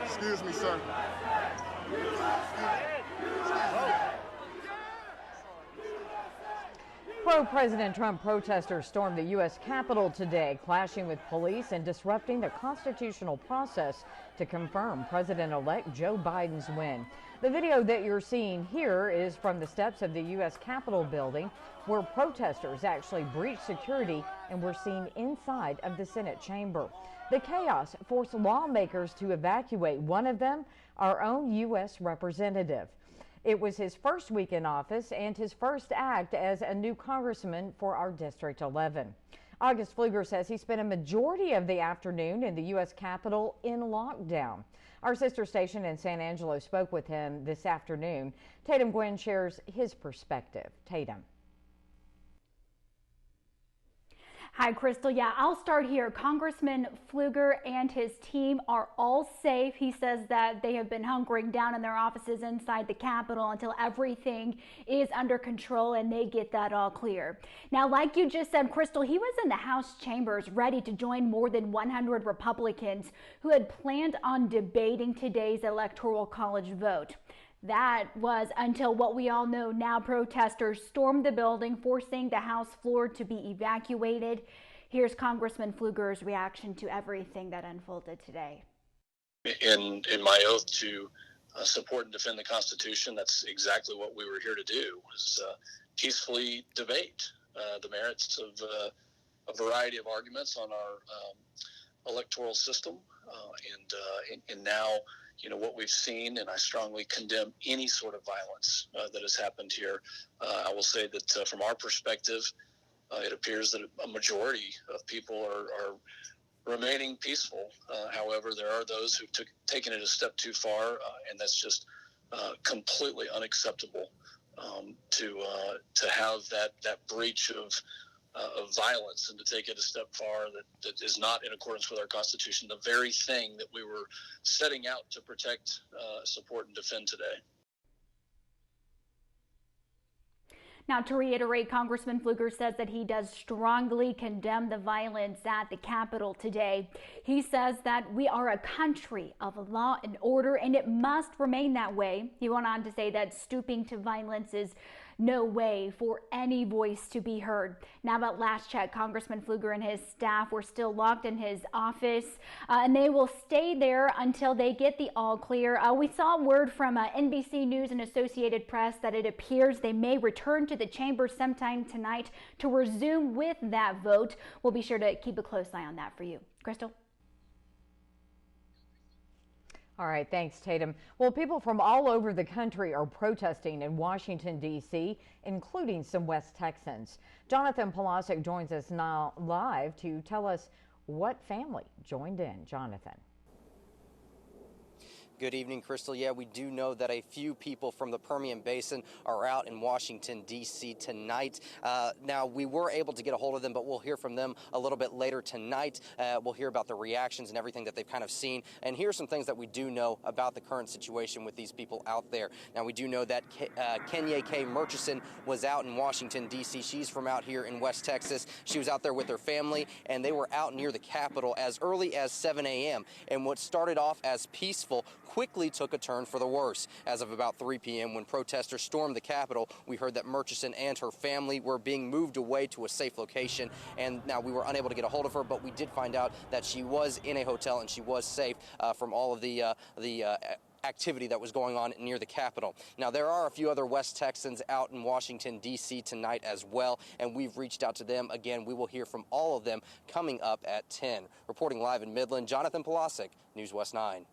Excuse me, sir. Pro-President Trump protesters stormed the U.S. Capitol today, clashing with police and disrupting the constitutional process to confirm President-elect Joe Biden's win. The video that you're seeing here is from the steps of the U.S. Capitol building, where protesters actually breached security and were seen inside of the Senate chamber. The chaos forced lawmakers to evacuate one of them, our own U.S. representative. It was his first week in office and his first act as a new congressman for our District 11. August Fluger says he spent a majority of the afternoon in the U.S. Capitol in lockdown. Our sister station in San Angelo spoke with him this afternoon. Tatum Gwynn shares his perspective. Tatum. Hi, Crystal. Yeah, I'll start here. Congressman Fluger and his team are all safe. He says that they have been hunkering down in their offices inside the Capitol until everything is under control and they get that all clear. Now, like you just said, Crystal, he was in the House chambers ready to join more than 100 Republicans who had planned on debating today's Electoral College vote. That was until what we all know now. Protesters stormed the building, forcing the House floor to be evacuated. Here's Congressman Fluger's reaction to everything that unfolded today. In my oath to support and defend the Constitution, that's exactly what we were here to do, was peacefully debate the merits of a variety of arguments on our electoral system. And now, you know, what we've seen, and I strongly condemn any sort of violence that has happened here. I will say that from our perspective, it appears that a majority of people are remaining peaceful. However, there are those who've taken it a step too far, and that's just completely unacceptable to have that breach of violence and to take it a step far that is not in accordance with our Constitution, the very thing that we were setting out to protect, support, and defend today. Now, to reiterate, Congressman Fluger says that he does strongly condemn the violence at the Capitol today. He says that we are a country of law and order, and it must remain that way. He went on to say that stooping to violence is no way for any voice to be heard. Now, at last check, Congressman Fluger and his staff were still locked in his office, and they will stay there until they get the all clear. We saw word from NBC News and Associated Press that it appears they may return to the chamber sometime tonight to resume with that vote. We'll be sure to keep a close eye on that for you. Crystal? All right, thanks, Tatum. Well, people from all over the country are protesting in Washington, D.C., including some West Texans. Jonathan Polasic joins us now live to tell us what family joined in. Jonathan. Good evening, Crystal. Yeah, we do know that a few people from the Permian Basin are out in Washington, D.C. tonight. Now, we were able to get a hold of them, but we'll hear from them a little bit later tonight. We'll hear about the reactions and everything that they've kind of seen. And here's some things that we do know about the current situation with these people out there. Now, we do know that Kenya K. Murchison was out in Washington, D.C. She's from out here in West Texas. She was out there with her family, and they were out near the Capitol as early as 7 a.m. And what started off as peaceful quickly took a turn for the worse. As of about 3 p.m. when protesters stormed the Capitol, we heard that Murchison and her family were being moved away to a safe location, and now we were unable to get a hold of her, but we did find out that she was in a hotel and she was safe from all of the activity that was going on near the Capitol. Now, there are a few other West Texans out in Washington, D.C. tonight as well, and we've reached out to them. Again, we will hear from all of them coming up at 10. Reporting live in Midland, Jonathan Polasic, News West 9.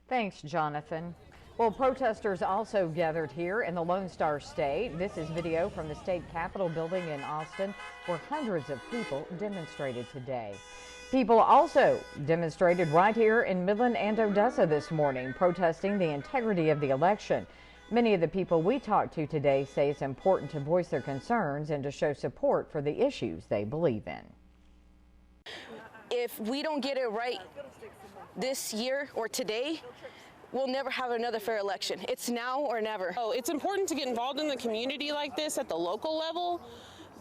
Thanks, Jonathan. Well, protesters also gathered here in the Lone Star State. This is video from the state capitol building in Austin, where hundreds of people demonstrated today. People also demonstrated right here in Midland and Odessa this morning, protesting the integrity of the election. Many of the people we talked to today say it's important to voice their concerns and to show support for the issues they believe in. If we don't get it right this year or today, we'll never have another fair election. It's now or never. Oh, it's important to get involved in the community like this at the local level,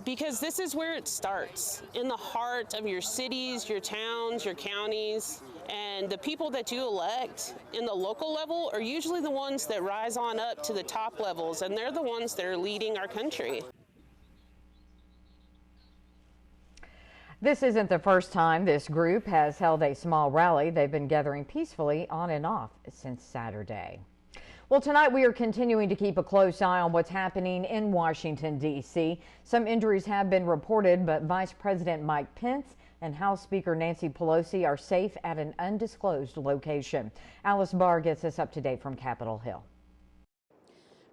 because this is where it starts, in the heart of your cities, your towns, your counties. And the people that you elect in the local level are usually the ones that rise on up to the top levels, and they're the ones that are leading our country. This isn't the first time this group has held a small rally. They've been gathering peacefully on and off since Saturday. Well, tonight we are continuing to keep a close eye on what's happening in Washington, D.C. Some injuries have been reported, but Vice President Mike Pence and House Speaker Nancy Pelosi are safe at an undisclosed location. Alice Barr gets us up to date from Capitol Hill.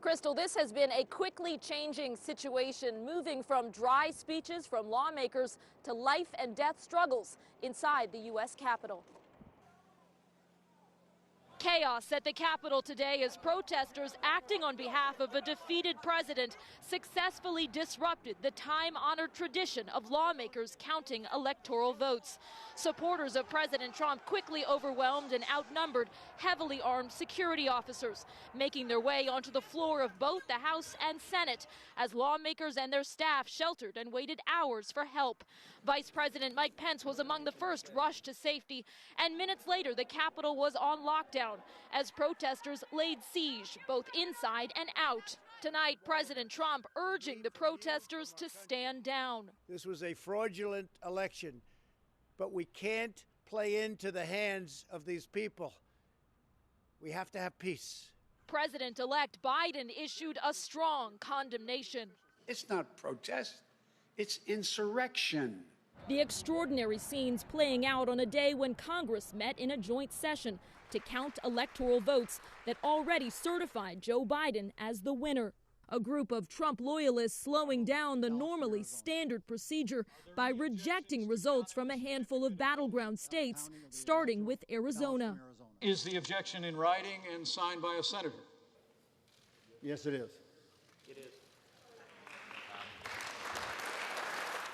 Crystal, this has been a quickly changing situation, moving from dry speeches from lawmakers to life and death struggles inside the U.S. Capitol. Chaos at the Capitol today as protesters acting on behalf of a defeated president successfully disrupted the time-honored tradition of lawmakers counting electoral votes. Supporters of President Trump quickly overwhelmed and outnumbered heavily armed security officers, making their way onto the floor of both the House and Senate as lawmakers and their staff sheltered and waited hours for help. Vice President Mike Pence was among the first rushed to safety, and minutes later the Capitol was on lockdown as protesters laid siege both inside and out. Tonight, President Trump urging the protesters to stand down. This was a fraudulent election, but we can't play into the hands of these people. We have to have peace. President-elect Biden issued a strong condemnation. It's not protest, it's insurrection. The extraordinary scenes playing out on a day when Congress met in a joint session to count electoral votes that already certified Joe Biden as the winner. A group of Trump loyalists slowing down the normally standard procedure by rejecting results from a handful of battleground states, starting with Arizona. Is the objection in writing and signed by a senator? Yes, it is.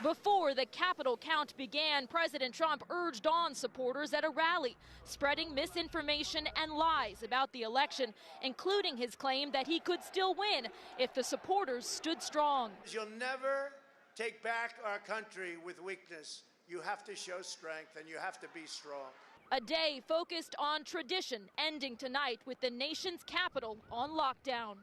Before the Capitol count began, President Trump urged on supporters at a rally, spreading misinformation and lies about the election, including his claim that he could still win if the supporters stood strong. You'll never take back our country with weakness. You have to show strength and you have to be strong. A day focused on tradition, ending tonight with the nation's capital on lockdown.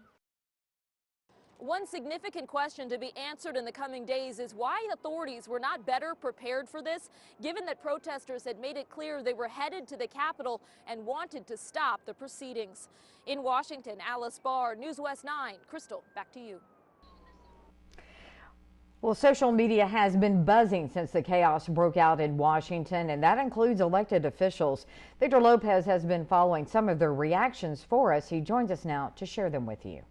One significant question to be answered in the coming days is why authorities were not better prepared for this, given that protesters had made it clear they were headed to the Capitol and wanted to stop the proceedings. In Washington, Alice Barr, News West 9. Crystal, back to you. Well, social media has been buzzing since the chaos broke out in Washington, and that includes elected officials. Victor Lopez has been following some of their reactions for us. He joins us now to share them with you.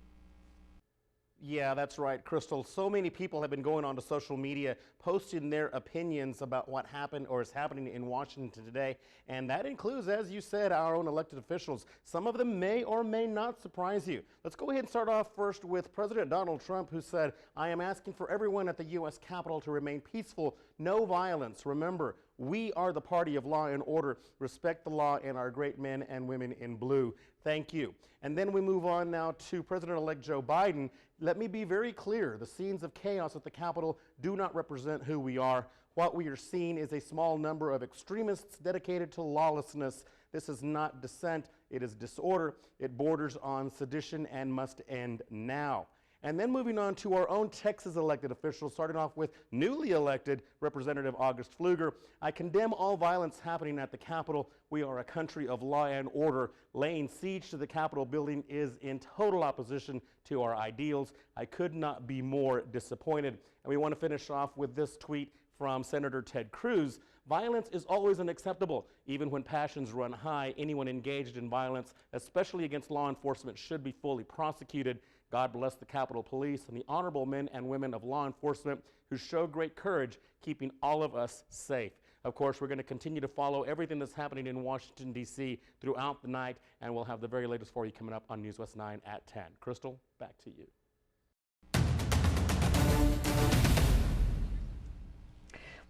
Yeah, that's right, Crystal. So many people have been going onto social media posting their opinions about what happened or is happening in Washington today. And that includes, as you said, our own elected officials. Some of them may or may not surprise you. Let's go ahead and start off first with President Donald Trump, who said, "I am asking for everyone at the U.S. Capitol to remain peaceful, no violence. Remember, we are the party of law and order. Respect the law and our great men and women in blue. Thank you." And then we move on now to President-elect Joe Biden. Let me be very clear. The scenes of chaos at the Capitol do not represent who we are. What we are seeing is a small number of extremists dedicated to lawlessness. This is not dissent. It is disorder. It borders on sedition and must end now. And then moving on to our own Texas elected officials, starting off with newly elected Representative August Fluger. "I condemn all violence happening at the Capitol. We are a country of law and order. Laying siege to the Capitol building is in total opposition to our ideals. I could not be more disappointed." And we want to finish off with this tweet from Senator Ted Cruz. "Violence is always unacceptable. Even when passions run high, anyone engaged in violence, especially against law enforcement, should be fully prosecuted. God bless the Capitol Police and the honorable men and women of law enforcement who show great courage, keeping all of us safe." Of course, we're going to continue to follow everything that's happening in Washington, D.C. throughout the night, and we'll have the very latest for you coming up on News West 9 at 10. Crystal, back to you.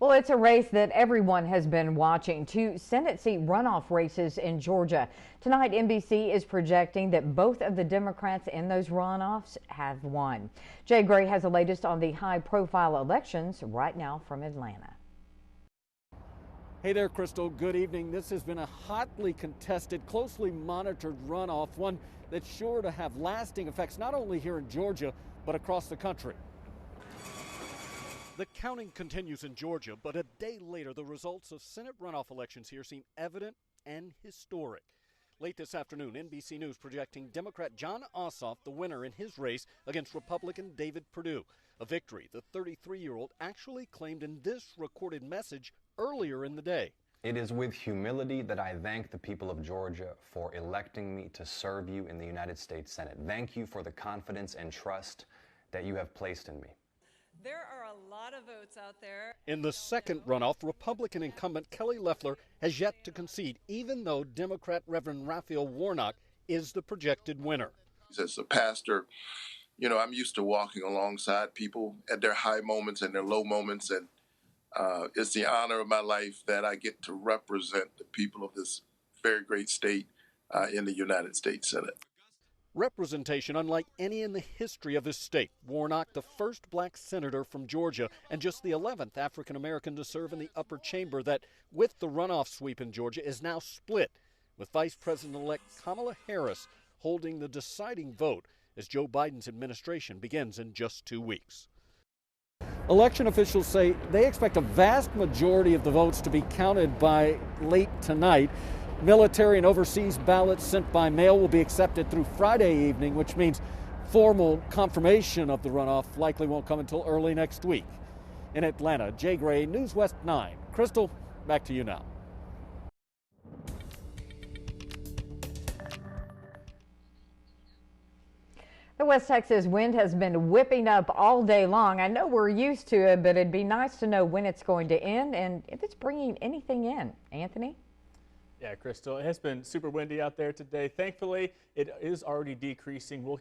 Well, it's a race that everyone has been watching. Two Senate seat runoff races in Georgia. Tonight, NBC is projecting that both of the Democrats in those runoffs have won. Jay Gray has the latest on the high-profile elections right now from Atlanta. Hey there, Crystal. Good evening. This has been a hotly contested, closely monitored runoff, one that's sure to have lasting effects not only here in Georgia, but across the country. The counting continues in Georgia, but a day later, the results of Senate runoff elections here seem evident and historic. Late this afternoon, NBC News projecting Democrat Jon Ossoff the winner in his race against Republican David Perdue, a victory the 33-year-old actually claimed in this recorded message earlier in the day. It is with humility that I thank the people of Georgia for electing me to serve you in the United States Senate. Thank you for the confidence and trust that you have placed in me. There are a lot of votes out there. In the second runoff, Republican incumbent Kelly Loeffler has yet to concede, even though Democrat Reverend Raphael Warnock is the projected winner. As a pastor, you know, I'm used to walking alongside people at their high moments and their low moments, and it's the honor of my life that I get to represent the people of this very great state in the United States Senate. Representation unlike any in the history of this state. Warnock, the first black senator from Georgia and just the 11th African-American to serve in the upper chamber that, with the runoff sweep in Georgia, is now split, with Vice President-elect Kamala Harris holding the deciding vote as Joe Biden's administration begins in just 2 weeks. Election officials say they expect a vast majority of the votes to be counted by late tonight. Military and overseas ballots sent by mail will be accepted through Friday evening, which means formal confirmation of the runoff likely won't come until early next week. In Atlanta, Jay Gray, News West 9. Crystal, back to you now. The West Texas wind has been whipping up all day long. I know we're used to it, but it'd be nice to know when it's going to end and if it's bringing anything in. Anthony? Yeah, Crystal, it has been super windy out there today. Thankfully, it is already decreasing. We'll